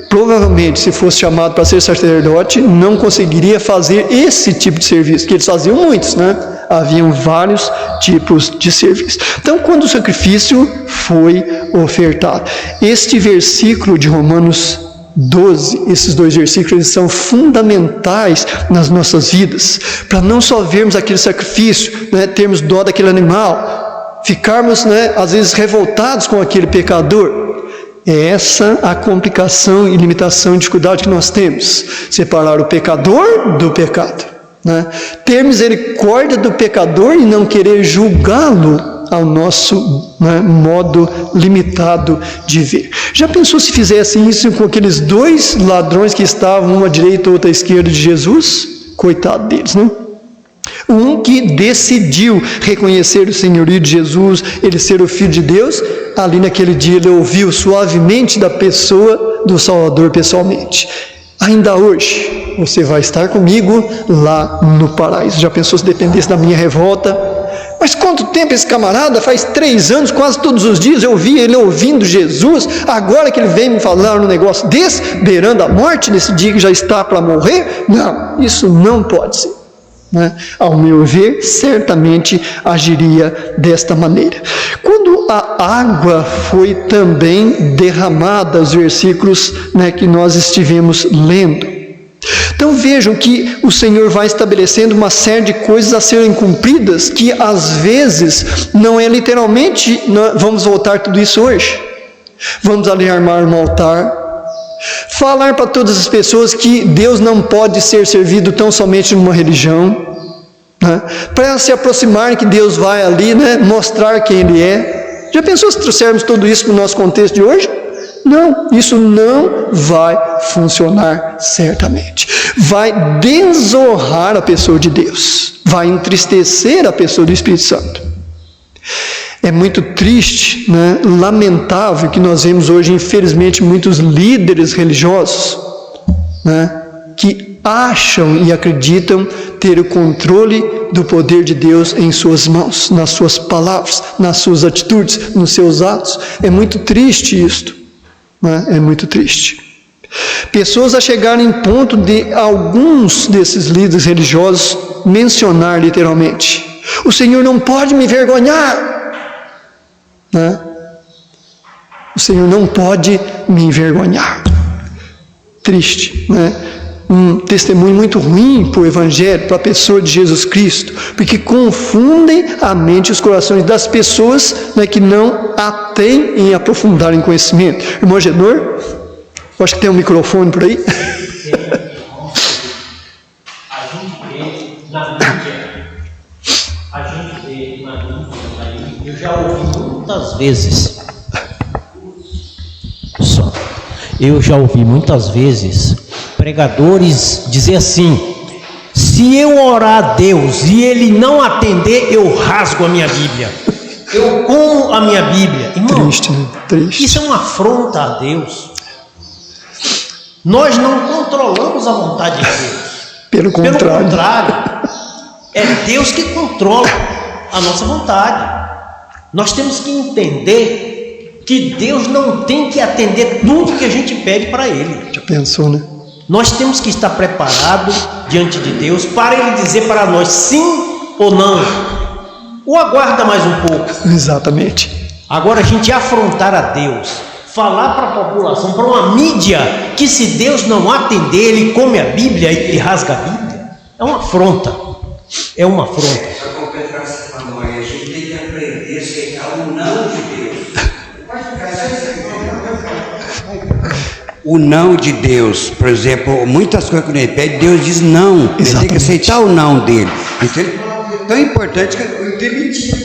provavelmente, se fosse chamado para ser sacerdote, não conseguiria fazer esse tipo de serviço, que eles faziam muitos, Haviam vários tipos de serviço. Então, quando o sacrifício foi ofertado, este versículo de Romanos 12, esses 2 versículos, eles são fundamentais nas nossas vidas, para não só vermos aquele sacrifício, termos dó daquele animal, ficarmos, às vezes revoltados com aquele pecador. É essa a complicação e limitação e dificuldade que nós temos. Separar o pecador do pecado, né? Ter misericórdia do pecador e não querer julgá-lo ao nosso, né, modo limitado de ver. Já pensou se fizessem isso com aqueles 2 ladrões que estavam, uma à direita e outra à esquerda de Jesus? Coitado deles, né? Um que decidiu reconhecer o senhorio de Jesus, ele ser o Filho de Deus, ali naquele dia ele ouviu suavemente da pessoa do Salvador pessoalmente. Ainda hoje, você vai estar comigo lá no paraíso. Já pensou se dependesse da minha revolta? Mas quanto tempo esse camarada? Faz 3 anos, quase todos os dias eu vi ele ouvindo Jesus, agora que ele vem me falar um negócio desse, beirando a morte, nesse dia que já está para morrer? Não, isso não pode ser, né? Ao meu ver, certamente agiria desta maneira. Quando a água foi também derramada, os versículos, né, que nós estivemos lendo. Então vejam que o Senhor vai estabelecendo uma série de coisas a serem cumpridas, que às vezes não é literalmente, vamos voltar tudo isso hoje. Vamos ali armar um altar, falar para todas as pessoas que Deus não pode ser servido tão somente numa religião, né? Para elas se aproximarem, que Deus vai ali, né, mostrar quem Ele é. Já pensou se trouxermos tudo isso para o nosso contexto de hoje? Não, isso não vai funcionar certamente. Vai desonrar a pessoa de Deus, vai entristecer a pessoa do Espírito Santo. É muito triste, né, lamentável que nós vemos hoje, infelizmente, muitos líderes religiosos, né, que acham e acreditam ter o controle do poder de Deus em suas mãos, nas suas palavras, nas suas atitudes, nos seus atos. É muito triste isto, né? É muito triste. Pessoas a chegarem em ponto de alguns desses líderes religiosos mencionar literalmente: o Senhor não pode me envergonhar, né? O Senhor não pode me envergonhar. Triste, né? Um testemunho muito ruim para o Evangelho, para a pessoa de Jesus Cristo, porque confundem a mente e os corações das pessoas, né, que não a têm em aprofundar em conhecimento. Irmão Genor, eu acho que tem um microfone por aí. Eu já ouvi muitas vezes, pregadores dizer assim: se eu orar a Deus e Ele não atender, eu rasgo a minha Bíblia, eu como a minha Bíblia. Irmão, Triste, né? Triste. Isso é uma afronta a Deus. Nós não controlamos a vontade de Deus. Pelo contrário, é Deus que controla a nossa vontade. Nós temos que entender que Deus não tem que atender tudo que a gente pede para Ele. Já pensou, né? Nós temos que estar preparados diante de Deus para Ele dizer para nós sim ou não. Ou aguarda mais um pouco. Exatamente. Agora, a gente afrontar a Deus, falar para a população, para uma mídia, que se Deus não atender, Ele come a Bíblia e rasga a Bíblia, é uma afronta. É uma afronta. Para completar essa palavra, a gente tem que aprender a aceitar o não de Deus. O não de Deus, por exemplo, muitas coisas que ele pede, Deus diz não. Exatamente. Ele tem que aceitar o não dele. Então, é tão importante que eu demitir.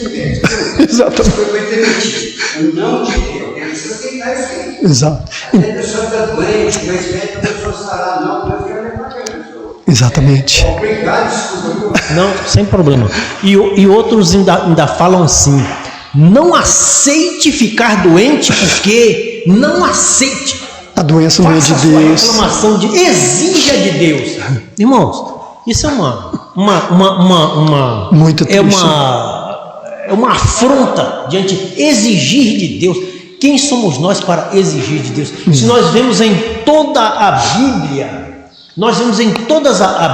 Exatamente. Foi demitir. O não de Deus. Ele precisa aceitar isso aí. Exato. A pessoa está doente, mas pede a pessoa sarar, não, Deus quer levar a pessoa. Exatamente. Obrigado, desculpa. Não, sem problema. E outros ainda falam assim: não aceite ficar doente, porque não aceite. A doença não é de Deus. Reclamação exija de Deus. Irmãos, isso é muito triste. É uma afronta diante de exigir de Deus. Quem somos nós para exigir de Deus? Se nós vemos em toda a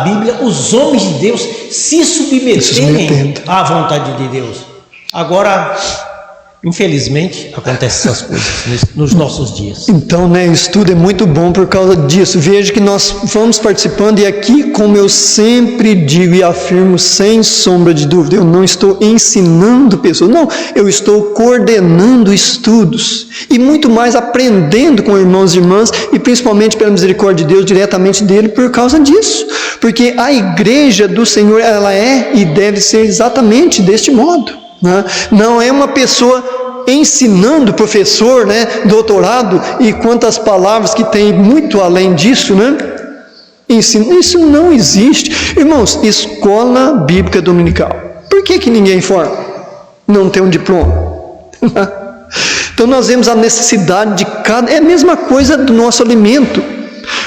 Bíblia, os homens de Deus se submeterem à vontade de Deus. Agora, Infelizmente, acontecem essas coisas nos nossos dias. Então, isso tudo é muito bom por causa disso. Veja que nós vamos participando, e aqui, como eu sempre digo e afirmo sem sombra de dúvida, eu não estou ensinando pessoas, não, eu estou coordenando estudos, e muito mais aprendendo com irmãos e irmãs, e principalmente pela misericórdia de Deus, diretamente dele, por causa disso. Porque a igreja do Senhor, ela é e deve ser exatamente deste modo. Não é uma pessoa ensinando, professor, doutorado, e quantas palavras que tem muito além disso, Ensino, isso não existe. Irmãos, escola bíblica dominical, por que ninguém forma? Não tem um diploma. Então nós vemos a necessidade de cada, é a mesma coisa do nosso alimento.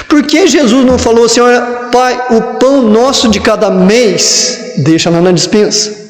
Por que Jesus não falou assim, olha, Pai, o pão nosso de cada mês, deixa lá na despensa?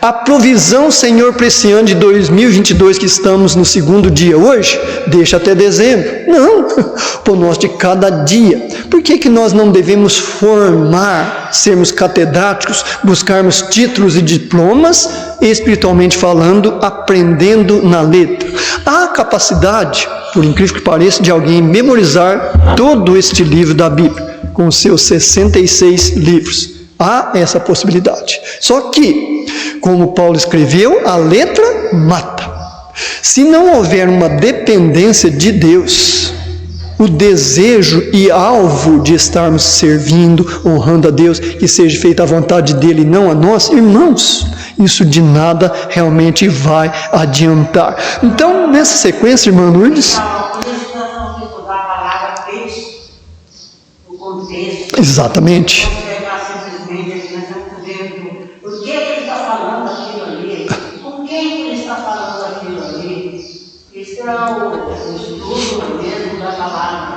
A provisão, Senhor, para esse ano de 2022, que estamos no segundo dia hoje, deixa até dezembro. Não, o pão nosso de cada dia. Por que nós não devemos formar, sermos catedráticos, buscarmos títulos e diplomas, espiritualmente falando, aprendendo na letra? Há capacidade, por incrível que pareça, de alguém memorizar todo este livro da Bíblia, com seus 66 livros. Há essa possibilidade. Só que, como Paulo escreveu, a letra mata. Se não houver uma dependência de Deus, o desejo e alvo de estarmos servindo, honrando a Deus, que seja feita a vontade dele e não a nós, irmãos, isso de nada realmente vai adiantar. Então, nessa sequência, irmã Lourdes, exatamente. Por que ele está falando aquilo ali? Com quem ele está falando aquilo ali? Isso é o estudo mesmo da palavra.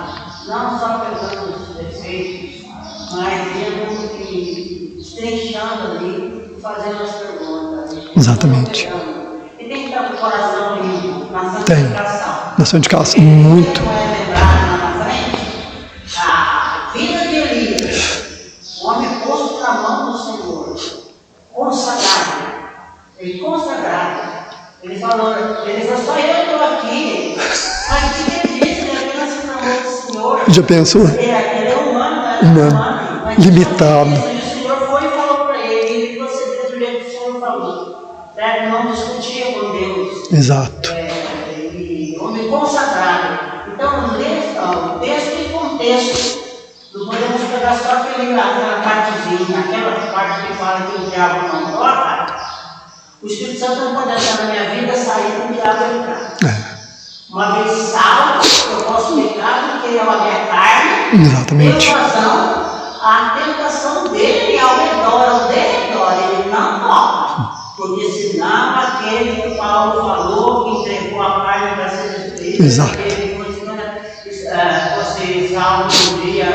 Não só pegando os defeitos, mas mesmo que estrechando ali, fazendo as perguntas. Exatamente. E tem que estar com o coração limpo, na Tem. santificação. Na santificação, muito. Não é lembrado lá na frente? A vida de Elias, o homem posto na mão do Senhor, consagrado, ele consagrado, ele falou, só eu estou aqui, mas o que ele disse, ele apenas se namorou do Senhor. Já pensou? Ele é humano, Humano, mas limitado. E o Senhor foi e falou para ele, ele procedeu do jeito que o Senhor falou, certo? Não discutia com Deus. Exato. Homem consagrado. Então, o texto e contexto. Não podemos pegar só aquela partezinha, aquela parte que fala que o diabo não toca. O Espírito Santo não pode entrar na minha vida, sair com o diabo entrar. Uma vez salvo, eu posso pecar porque é a minha carne. Exatamente. Tentação, a tentação dele ao redor, ele não toca. Porque senão aquele que Paulo falou, que entregou a carne para ser destruído, exato. Você salvo no dia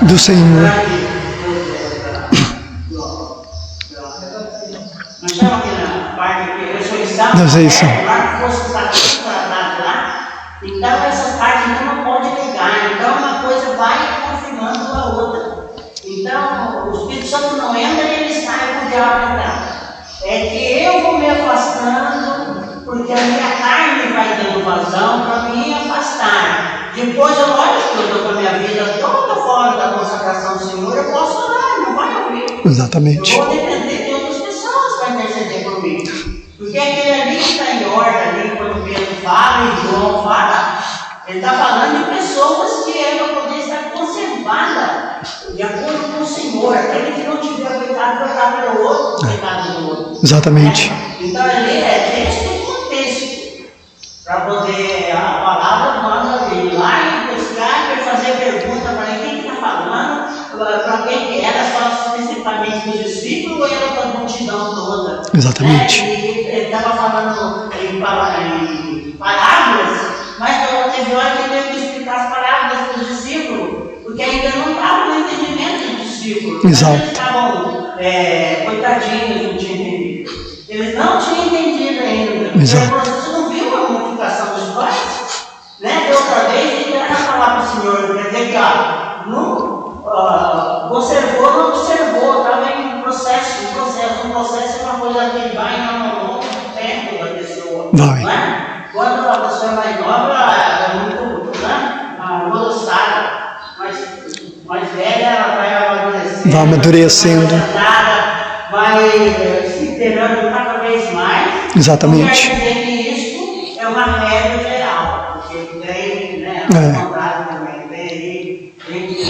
do Senhor. Não chama aqui na parte que ressurreição, da ressurreição. Lá que fosse tratado lá. Então essa parte não pode negar. Então uma coisa vai confirmando a outra. Então o Espírito Santo não entra e ele sai com o diabo entrar. É que eu vou me afastando, porque a minha carne vai dando vazão para me afastar. Depois, lógico que eu estou com a minha vida toda fora da consagração do Senhor, eu posso orar, não vai ouvir. Exatamente. Eu vou depender de outras pessoas para interceder por mim. Porque aquele ali que está em ordem, ali, quando Pedro fala e João fala, ele está falando de pessoas que é para poder estar conservada de acordo com o Senhor. Aquele que não tiver pecado vai estar pelo outro, pecado do outro. Exatamente. Então ali é texto e contexto. Para poder, a palavra manda vir lá e buscar, para fazer pergunta para quem está falando, para quem que era, só especificamente dos discípulos ou era para a multidão toda. Exatamente. Ele estava falando em parábolas, mas teve hora que ele teve que explicar as parábolas para os discípulos, porque ainda não estava no entendimento dos discípulos. Exato. Eles estavam coitadinhos, não tinham entendido. Eles não tinham entendido ainda. Exato. Você não viu a multiplicação dos pães? De outra vez, ele era falar para o Senhor, quer dizer que conservou, não observou, estava em processo. Um processo é uma coisa que vai e não Vai. Não é? Quando a pessoa é mais nova, ela é muito, né, molostada, mais velha, ela vai amadurecendo. Vai amadurecendo. Vai se inteirando cada vez mais. Exatamente. Não quer dizer que isso é uma regra geral, porque tem, né, vontade também, tem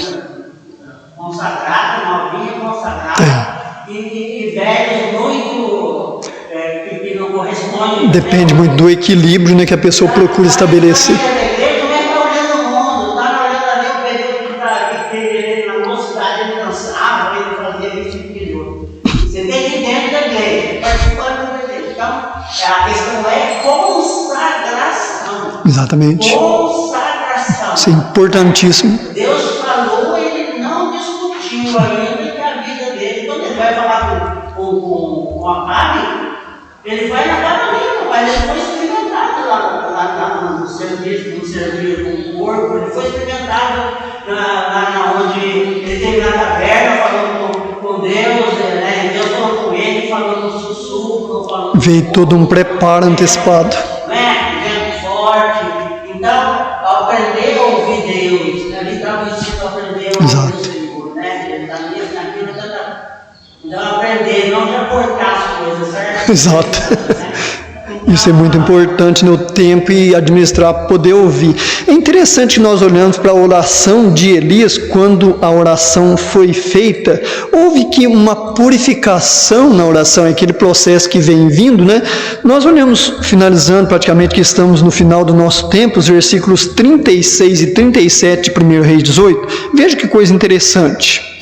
consagrada, novinha consagrada, e velhos muito que não correspondem. Depende muito do equilíbrio, né, que a pessoa procura estabelecer. A questão é consagração. Exatamente. Consagração. Isso é importantíssimo. Deus falou, ele não discutiu ainda que a vida dele. Quando ele vai falar com a carne, ele vai na cavalinha, mas ele foi experimentado lá no serviço com o corpo, ele foi experimentado onde ele teve na caverna falando com Deus, né? Deus falou com ele, falando no sussurro, falando. Veio todo um preparo antecipado. Vento forte. Então, aprender a ouvir Deus, ali está o ensino a aprender a ouvir o Senhor, né? Ele está nisso, naquilo, então aprender, não de aportar as coisas, certo? Exato. Isso é muito importante no tempo e administrar, poder ouvir. É interessante que nós olhamos para a oração de Elias, quando a oração foi feita, houve que uma purificação na oração, aquele processo que vem vindo, né? Nós olhamos, finalizando praticamente, que estamos no final do nosso tempo, os versículos 36 e 37 de 1 Reis 18. Veja que coisa interessante.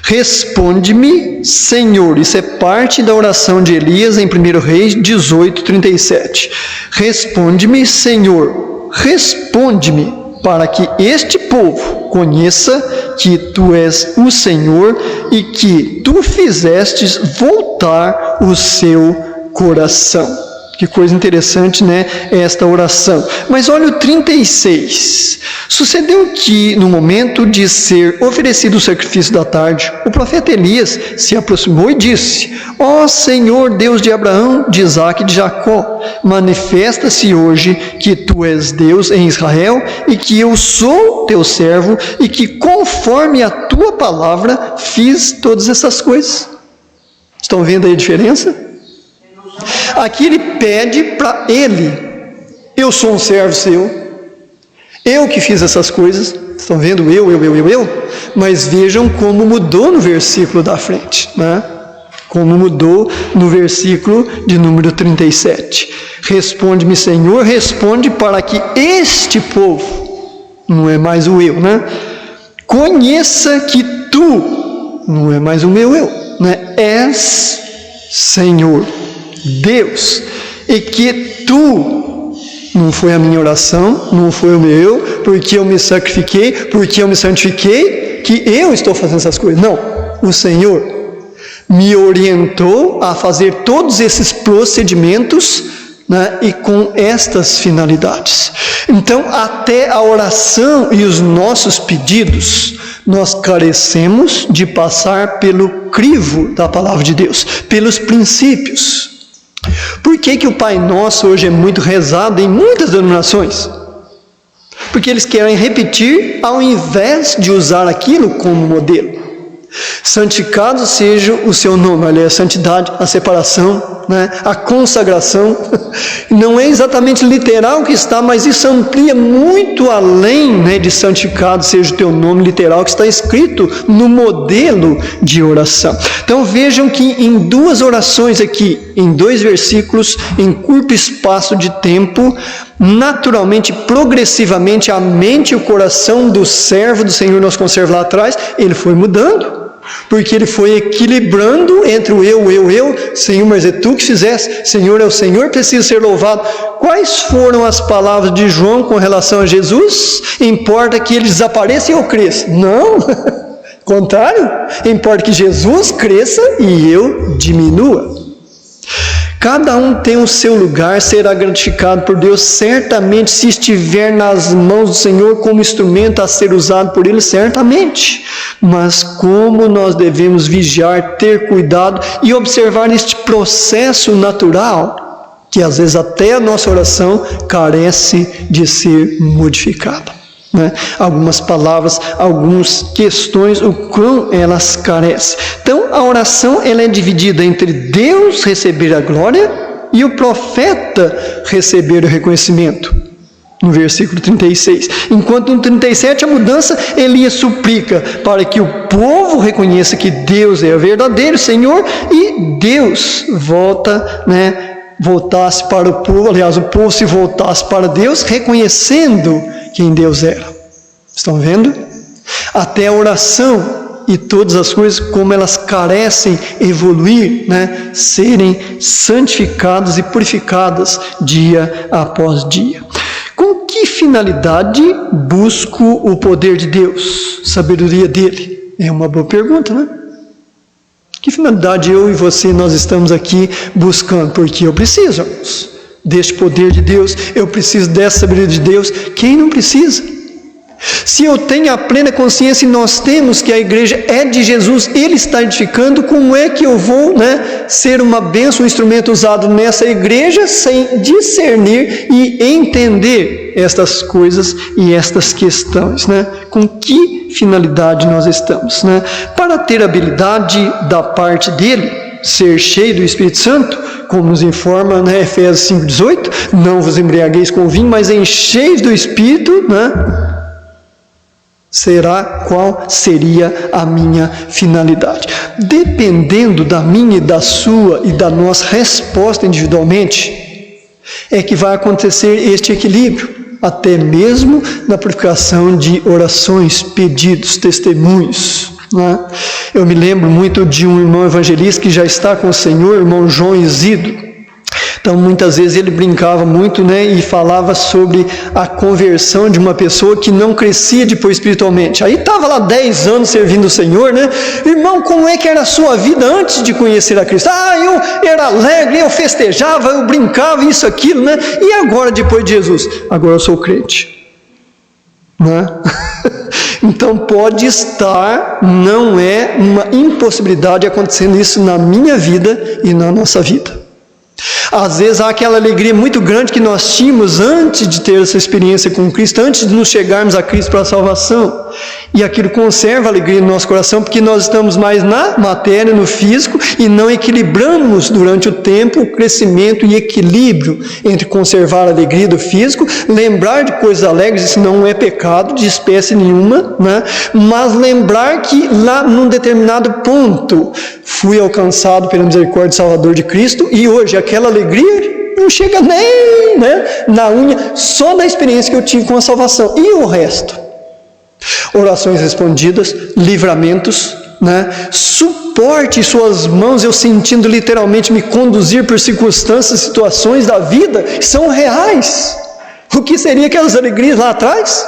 Responde-me, Senhor. Isso é parte da oração de Elias em 1 Reis 18, 37. Responde-me, Senhor. Responde-me, para que este povo conheça que Tu és o Senhor e que Tu fizestes voltar o seu coração. Que coisa interessante, né? Esta oração. Mas olha o 36. Sucedeu que, no momento de ser oferecido o sacrifício da tarde, o profeta Elias se aproximou e disse: Ó Senhor Deus de Abraão, de Isaque e de Jacó, manifesta-se hoje que Tu és Deus em Israel e que eu sou Teu servo e que, conforme a Tua palavra, fiz todas essas coisas. Estão vendo aí a diferença? Aqui ele pede para ele: eu sou um servo seu, eu que fiz essas coisas. Estão vendo? Eu. Mas vejam como mudou no versículo da frente, né? Como mudou no versículo de número 37. Responde-me, Senhor, responde para que este povo, não é mais o eu, né? Conheça que Tu, não é mais o meu eu, né? És Senhor Deus, e que Tu, não foi a minha oração, não foi o meu eu, porque eu me sacrifiquei, porque eu me santifiquei, que eu estou fazendo essas coisas. Não, o Senhor me orientou a fazer todos esses procedimentos, né, e com estas finalidades. Então, até a oração e os nossos pedidos, nós carecemos de passar pelo crivo da palavra de Deus, pelos princípios. Por que o Pai Nosso hoje é muito rezado em muitas denominações? Porque eles querem repetir ao invés de usar aquilo como modelo. Santificado seja o seu nome. Olha, a santidade, a separação, né? A consagração. Não é exatamente literal que está, mas isso amplia muito além, né, de santificado seja o teu nome literal, que está escrito no modelo de oração. Então vejam que em duas orações aqui, em 2 versículos, em curto espaço de tempo, naturalmente, progressivamente, a mente e o coração do servo do Senhor, nós conservamos lá atrás, ele foi mudando. Porque ele foi equilibrando entre o eu, Senhor, mas é Tu que fizeste, Senhor é o Senhor, precisa ser louvado. Quais foram as palavras de João com relação a Jesus? Importa que ele desapareça e eu cresça. Não, contrário, importa que Jesus cresça e eu diminua. Cada um tem o seu lugar, será gratificado por Deus, certamente, se estiver nas mãos do Senhor como instrumento a ser usado por Ele, certamente. Mas como nós devemos vigiar, ter cuidado e observar este processo natural, que às vezes até a nossa oração carece de ser modificada, né? Algumas palavras, algumas questões, o quão elas carecem. Então a oração ela é dividida entre Deus receber a glória e o profeta receber o reconhecimento, no versículo 36. Enquanto no 37 a mudança, Elias suplica para que o povo reconheça que Deus é o verdadeiro Senhor e Deus voltasse para o povo, aliás, o povo se voltasse para Deus, reconhecendo quem Deus era. Estão vendo? Até a oração e todas as coisas, como elas carecem evoluir, serem santificadas e purificadas dia após dia. Com que finalidade busco o poder de Deus, sabedoria dele? É uma boa pergunta, né? Que finalidade eu e você, nós estamos aqui buscando? Porque eu preciso deste poder de Deus, eu preciso dessa sabedoria de Deus. Quem não precisa? Se eu tenho a plena consciência e nós temos que a igreja é de Jesus, Ele está edificando, como é que eu vou ser uma bênção, um instrumento usado nessa igreja sem discernir e entender estas coisas e estas questões, Com que finalidade nós estamos, Para ter habilidade da parte dele, ser cheio do Espírito Santo, como nos informa Efésios 5,18, não vos embriagueis com vinho, mas encheis do Espírito, qual seria a minha finalidade? Dependendo da minha e da sua e da nossa resposta individualmente, é que vai acontecer este equilíbrio, até mesmo na purificação de orações, pedidos, testemunhos. Eu me lembro muito de um irmão evangelista que já está com o Senhor, irmão João Isidro. Então, muitas vezes ele brincava muito, e falava sobre a conversão de uma pessoa que não crescia depois espiritualmente. Aí estava lá 10 anos servindo o Senhor, Irmão, como é que era a sua vida antes de conhecer a Cristo? Eu era alegre, eu festejava, eu brincava, isso, aquilo, E agora, depois de Jesus? Agora eu sou crente. Então pode estar, não é uma impossibilidade acontecendo isso na minha vida e na nossa vida. Às vezes há aquela alegria muito grande que nós tínhamos antes de ter essa experiência com Cristo, antes de nos chegarmos a Cristo para a salvação. E aquilo conserva a alegria no nosso coração, porque nós estamos mais na matéria, no físico, e não equilibramos durante o tempo o crescimento e equilíbrio entre conservar a alegria do físico, lembrar de coisas alegres, isso não é pecado de espécie nenhuma, mas lembrar que lá num determinado ponto fui alcançado pela misericórdia do Salvador de Cristo, e hoje aquela alegria não chega nem na unha, só da experiência que eu tive com a salvação. E o resto? Orações respondidas, livramentos, suporte em suas mãos, eu sentindo literalmente me conduzir por circunstâncias, situações da vida que são reais. O que seria aquelas alegrias lá atrás,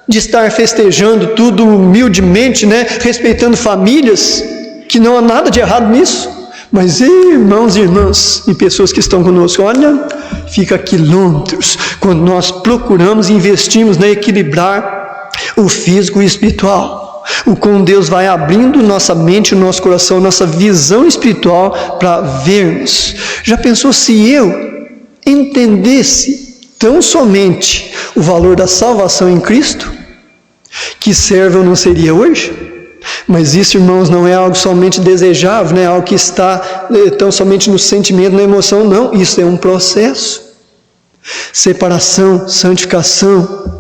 de estar festejando tudo humildemente, respeitando famílias, que não há nada de errado nisso. Mas irmãos e irmãs e pessoas que estão conosco, olha, fica quilômetros quando nós procuramos e investimos em equilibrar o físico e o espiritual. O como Deus vai abrindo nossa mente, o nosso coração, nossa visão espiritual para vermos. Já pensou se eu entendesse tão somente o valor da salvação em Cristo? Que servo eu não seria hoje? Mas isso, irmãos, não é algo somente desejável, algo que está tão somente no sentimento, na emoção, não. Isso é um processo. Separação, santificação,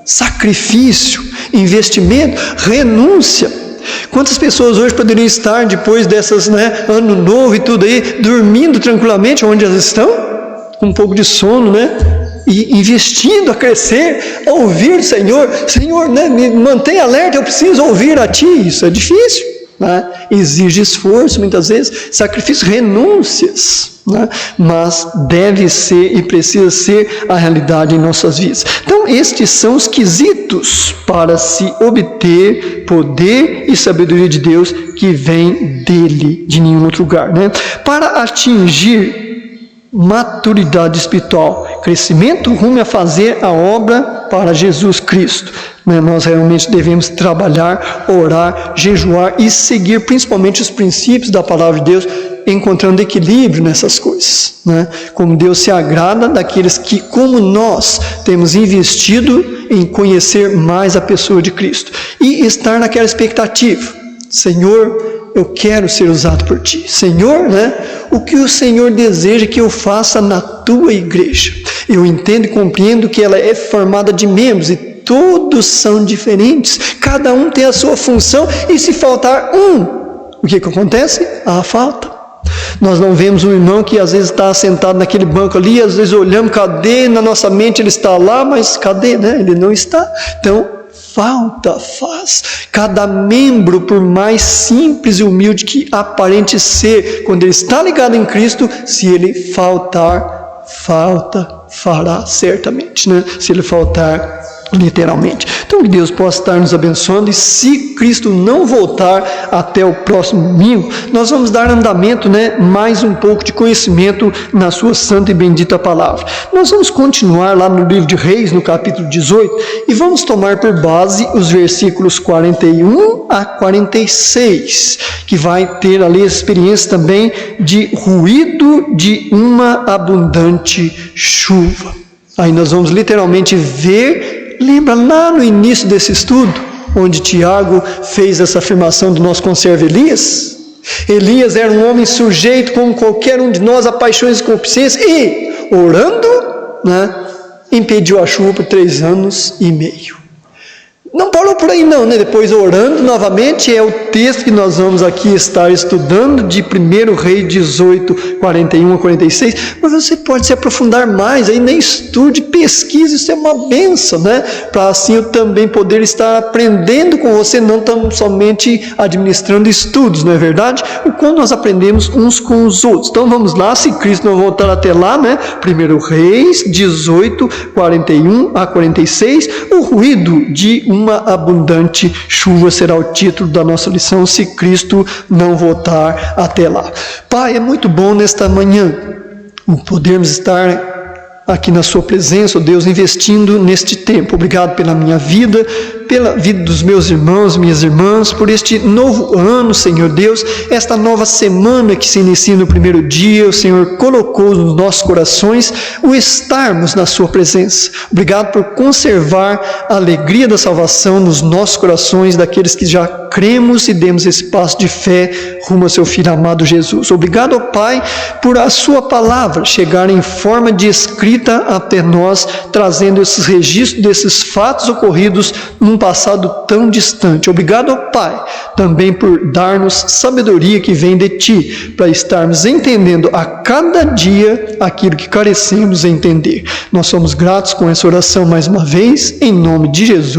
sacrifício, investimento, renúncia. Quantas pessoas hoje poderiam estar, depois dessas, ano novo e tudo aí, dormindo tranquilamente onde elas estão? Com um pouco de sono, e investindo a crescer, a ouvir o Senhor, me mantém alerta, eu preciso ouvir a Ti. Isso é difícil, exige esforço muitas vezes, sacrifício, renúncias, mas deve ser e precisa ser a realidade em nossas vidas. Então estes são os quesitos para se obter poder e sabedoria de Deus que vem dele, de nenhum outro lugar. Para atingir maturidade espiritual, crescimento rumo a fazer a obra para Jesus Cristo. Nós realmente devemos trabalhar, orar, jejuar e seguir principalmente os princípios da palavra de Deus, encontrando equilíbrio nessas coisas, como Deus se agrada daqueles que, como nós, temos investido em conhecer mais a pessoa de Cristo e estar naquela expectativa: Senhor, eu quero ser usado por Ti. Senhor, o que o Senhor deseja que eu faça na Tua igreja? Eu entendo e compreendo que ela é formada de membros e todos são diferentes, cada um tem a sua função, e se faltar o que acontece? Há falta. Nós não vemos um irmão que às vezes está sentado naquele banco ali, às vezes olhamos, cadê? Na nossa mente ele está lá, mas cadê? Ele não está. Então, falta faz. Cada membro, por mais simples e humilde que aparente ser, quando ele está ligado em Cristo, se ele faltar, fará certamente, se ele faltar, literalmente. Então que Deus possa estar nos abençoando, e se Cristo não voltar até o próximo domingo, nós vamos dar andamento, mais um pouco de conhecimento na sua santa e bendita palavra. Nós vamos continuar lá no livro de Reis, no capítulo 18, e vamos tomar por base os versículos 41 a 46, que vai ter ali a experiência também de ruído de uma abundante chuva. Aí nós vamos literalmente ver. Lembra lá no início desse estudo, onde Tiago fez essa afirmação do nosso conservo Elias? Elias era um homem sujeito, como qualquer um de nós, a paixões e concupiscências, e, orando, impediu a chuva por 3 anos e meio. Não parou por aí não, Depois, orando novamente, é o texto que nós vamos aqui estar estudando, de 1 Reis 18, 41 a 46, mas você pode se aprofundar mais, aí estude, pesquise, isso é uma bênção, para assim eu também poder estar aprendendo com você, não tão somente administrando estudos, não é verdade? O quanto nós aprendemos uns com os outros. Então vamos lá, se Cristo não voltar até lá, 1 Reis 18, 41 a 46, o ruído de uma abundante chuva será o título da nossa lição, se Cristo não voltar até lá. Pai, é muito bom nesta manhã podermos estar aqui na sua presença, Deus, investindo neste tempo. Obrigado pela minha vida, pela vida dos meus irmãos, minhas irmãs, por este novo ano, Senhor Deus, esta nova semana que se inicia no primeiro dia. O Senhor colocou nos nossos corações o estarmos na sua presença. Obrigado por conservar a alegria da salvação nos nossos corações, daqueles que já cremos e demos esse passo de fé rumo ao seu Filho amado Jesus. Obrigado, Pai, por a sua palavra chegar em forma de escrita até nós, trazendo esses registros desses fatos ocorridos num passado tão distante. Obrigado, Pai, também por dar-nos sabedoria que vem de Ti, para estarmos entendendo a cada dia aquilo que carecemos entender. Nós somos gratos com essa oração mais uma vez, em nome de Jesus.